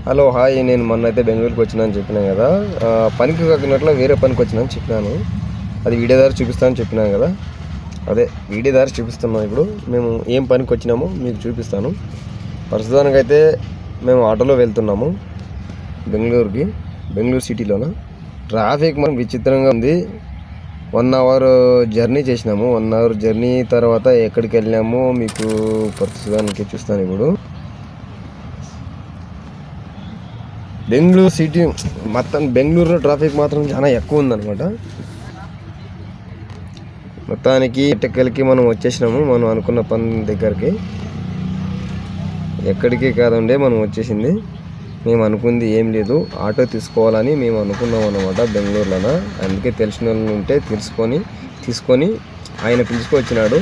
Hello hi, నేను మొన్నైతే బెంగళూరుకి వచ్చినాను చెప్పినాను కదా. పనికి కాకినట్లు వేరే పనికి వచ్చినాను చెప్పినాను. అది వీడియో ద్వారా చూపిస్తానని చెప్పినాను కదా. అదే వీడియో ద్వారా చూపిస్తున్నాం. ఇప్పుడు మేము ఏం పనికి వచ్చినామో మీకు చూపిస్తాను. ప్రస్తుతానికైతే మేము ఆటోలో వెళ్తున్నాము బెంగళూరు సిటీలోన. ట్రాఫిక్ మనం విచిత్రంగా ఉంది. 1 అవర్ జర్నీ చేసినాము. 1 అవర్ జర్నీ తర్వాత ఎక్కడికి వెళ్ళినామో మీకు ప్రస్తుతానికి చూస్తాను. ఇప్పుడు బెంగళూరు సిటీ మొత్తం బెంగళూరులో ట్రాఫిక్ మాత్రం చాలా ఎక్కువ ఉందన్నమాట. మొత్తానికి ఎట్టకెళ్ళకి మనం వచ్చేసినాము. మనం అనుకున్న పని దగ్గరికి ఎక్కడికి కాదండి, మనం వచ్చేసింది. మేము అనుకుంది ఏం లేదు, ఆటో తీసుకోవాలని మేము అనుకున్నాం అన్నమాట బెంగళూరులోన. అందుకే తెలిసిన వాళ్ళు ఉంటే తీసుకొని ఆయన పిలుచుకొచ్చినాడు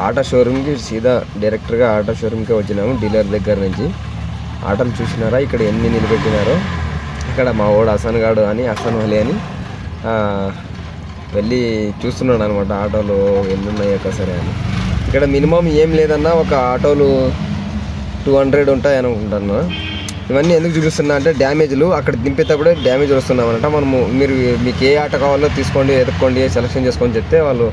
ఆటో షోరూమ్కి. సీదా డైరెక్టర్గా ఆటో షోరూమ్కే వచ్చినాము. డీలర్ దగ్గర నుంచి ఆటోలు చూసినారా ఇక్కడ ఎన్ని నిలబెట్టినారో. ఇక్కడ మా వాడు హసన్ వలి అని వెళ్ళి చూస్తున్నాడు అనమాట ఆటోలు ఎన్ని ఉన్నాయో ఒకసారి అని. ఇక్కడ మినిమం ఏం లేదన్నా ఒక ఆటోలు 200 ఉంటాయి అనుకుంటున్నా. ఇవన్నీ ఎందుకు చూపిస్తున్నా అంటే డ్యామేజ్లు అక్కడ దింపేటప్పుడే డ్యామేజ్లు వస్తున్నామన్నమాట. మీకు ఏ ఆటో కావాలో తీసుకోండి, ఎదుక్కోండి, సెలెక్షన్ చేసుకొని చెప్తే వాళ్ళు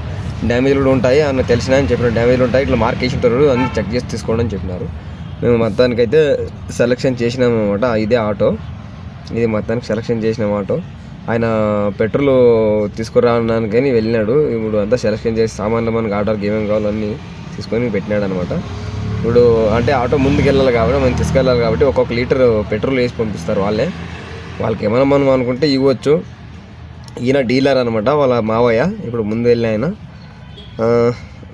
డ్యామేజ్లు కూడా ఉంటాయి అన్న తెలిసిన అని చెప్పిన. డ్యామేజ్లు ఉంటాయి, ఇట్లా మార్క్ వేసి ఉంటారు, అన్ని చెక్ చేసి తీసుకోండి అని చెప్పినారు. మేము మొత్తానికైతే సెలెక్షన్ చేసినాము అనమాట. ఇదే ఆటో, ఇది మొత్తానికి సెలెక్షన్ చేసినాం ఆటో. ఆయన పెట్రోల్ తీసుకురావడానికని వెళ్ళినాడు. ఇప్పుడు అంతా సెలెక్షన్ చేసి సామాన్లు మనకి ఆటోకి ఏమేమి కావాలో అన్నీ తీసుకొని పెట్టినాడు అనమాట. ఇప్పుడు అంటే ఆటో ముందుకు వెళ్ళాలి కాబట్టి మనం తీసుకెళ్ళాలి కాబట్టి ఒక్కొక్క లీటర్ పెట్రోల్ వేసి పంపిస్తారు వాళ్ళకి ఏమైనా మనం అనుకుంటే ఇవ్వచ్చు. ఈయన డీలర్ అనమాట, వాళ్ళ మావయ్య. ఇప్పుడు ముందు వెళ్ళిన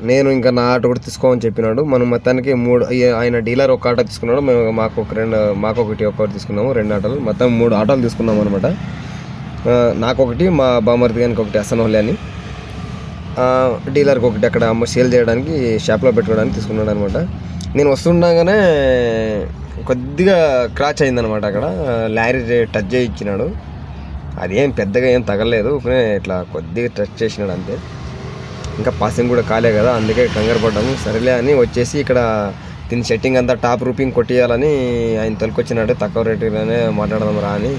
నేను ఇంకా నా ఆటో కూడా తీసుకోమని చెప్పినాడు. మనం మొత్తానికి ఆయన డీలర్ ఒక ఆటో తీసుకున్నాడు, మేము ఒక్కొక్కటి తీసుకున్నాము. 2 ఆటోలు, మొత్తం 3 ఆటోలు తీసుకున్నాము అనమాట. నాకొకటి, మా బామర్ది గారికి ఒకటి హసన్ అని, డీలర్కి ఒకటి అక్కడ సేల్ చేయడానికి షాప్లో పెట్టుకోవడానికి తీసుకున్నాడు అనమాట. నేను వస్తుండగానే కొద్దిగా క్రాచ్ అయిందనమాట. అక్కడ లారీ టచ్ చేయి ఇచ్చినాడు. అదేం పెద్దగా ఏం తగలలేదు, ఇట్లా కొద్దిగా టచ్ చేసినాడు అంతే. ఇంకా పాసింగ్ కూడా కాలే కదా, అందుకే కంగారు పడ్డాము. సరేలే అని వచ్చేసి ఇక్కడ దీని సెట్టింగ్ అంతా టాప్ రూపింగ్ కొట్టియాలని ఆయన తొలికొచ్చినాడు. తక్కువ రేటుగానే మాట్లాడదాం రా అని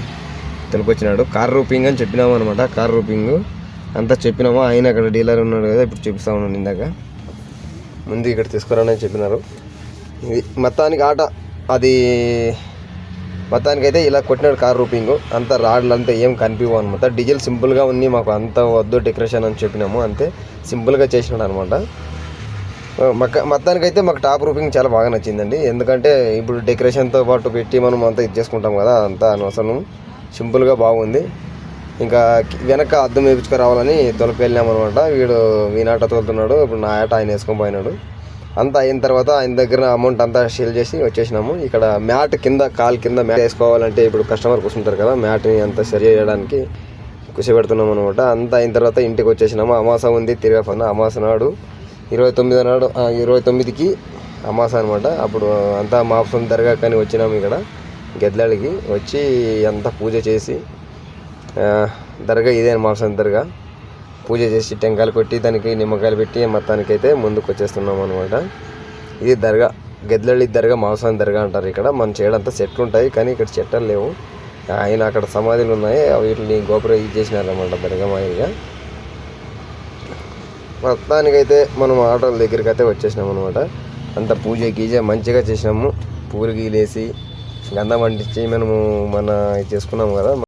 తొలికొచ్చినాడు. కార్ రూపింగ్ అని చెప్పినాము అనమాట. కార్ రూపింగ్ అంతా చెప్పినాము. ఆయన అక్కడ డీలర్ ఉన్నాడు కదా, ఇప్పుడు చూపిస్తా ఉన్నాను. ఇందాక ముందు ఇక్కడ తీసుకురానని చెప్పినారు. ఇది మొత్తానికి ఆట, అది మొత్తానికి అయితే ఇలా కొట్టినాడు కార్ రూపింగ్. అంతా రాడ్లు అంతా ఏం కనిపించవు అనమాట. డీజిల్ సింపుల్గా ఉంది, మాకు అంత వద్దు డెకరేషన్ అని చెప్పినాము, అంతే సింపుల్గా చేసినాడు అనమాట. మొత్తానికి అయితే మాకు టాప్ రూపింగ్ చాలా బాగా నచ్చిందండి. ఎందుకంటే ఇప్పుడు డెకరేషన్తో పాటు పెట్టి మనం అంతా ఇది చేసుకుంటాం కదా, అంతా అనవసరం, సింపుల్గా బాగుంది. ఇంకా వెనక అద్దం వేయించుకు రావాలని తొలకెళ్ళామన్నమాట. వీనాట తోలుతున్నాడు. ఇప్పుడు నా ఆట ఆయన వేసుకొని పోయినాడు. అంతా అయిన తర్వాత ఆయన దగ్గర అమౌంట్ అంతా షేర్ చేసి వచ్చేసినాము. ఇక్కడ మ్యాట్ కింద, కాలు కింద మ్యాట్ వేసుకోవాలంటే ఇప్పుడు కస్టమర్ కూర్చుంటారు కదా, మ్యాట్ని అంతా సరి చేయడానికి కూర్చోబెడుతున్నాం అనమాట. అంతా అయిన తర్వాత ఇంటికి వచ్చేసినాము. అమాస ఉంది, తిరిగే పని. అమాస నాడు 29కి అమాస అనమాట. అప్పుడు అంతా మాంసం దర్గా కానీ వచ్చినాము. ఇక్కడ గెద్లాడికి వచ్చి అంతా పూజ చేసి, దర్గా ఇదే మాంసం దర్గా, పూజ చేసి టెంకాయలు కొట్టి దానికి నిమ్మకాయలు పెట్టి మొత్తానికైతే ముందుకు వచ్చేస్తున్నాం అనమాట. ఇది దర్గా, గెద్లళ్ళి దర్గా, మాంసం దర్గా అంటారు. ఇక్కడ మన చేయడంతా చెట్లు ఉంటాయి కానీ ఇక్కడ చెట్లు లేవు. ఆయన అక్కడ సమాధులు ఉన్నాయి, వీటిని గోపురం ఇది చేసినారన్నమాట దర్గా మాదిరిగా. మొత్తానికైతే మనం ఆటోల దగ్గరికి అయితే వచ్చేసినాం అనమాట. అంత పూజ గీజ మంచిగా చేసినాము. పూలు గీలేసి గంధం అంటించి మనము ఇది చేసుకున్నాము కదా.